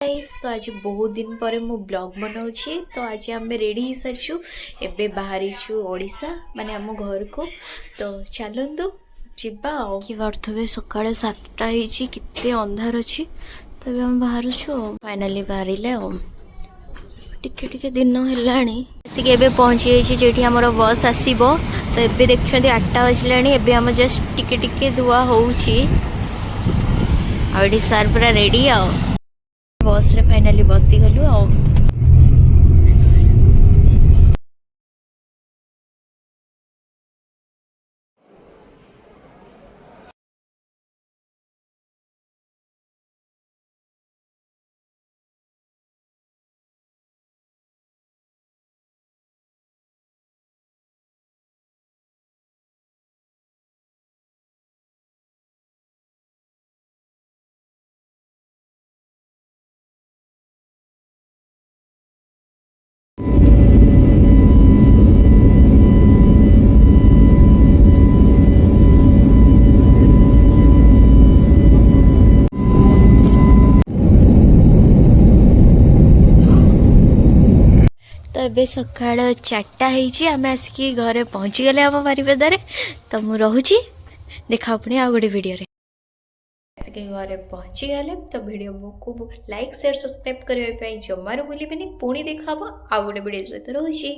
Guys तो आज बहुत दिन पर मु ब्लॉग बनाऊँ तो आज आम रेडी हो सारी एबे बाहरी ओडिशा माने आम घर को तो चलतु जीवा कि पारे सका 7टा केते अंधार अच्छी तबे आम बाहर फाइनाली बाहर टिके टिके दिन है पहुँची जाइए आमर बस आसब तो ये देखते 8टा बजला आम जस्ट टिके टिके धुआ हो सार पूरा रेडी आ बस रे फाइनाली बसी गलु आ तो ये सका 4टा आम आसिक घरे पहुँची गले आम बारिपदारे तो मुझे रोची देखा पुणी आ गोटे वीडियो आसिक घरे पहुँची गले तो वीडियो को लाइक शेयर सब्सक्राइब करने जमार भूलें पुणी देखा आ गोटे वीडियो सहित रोची।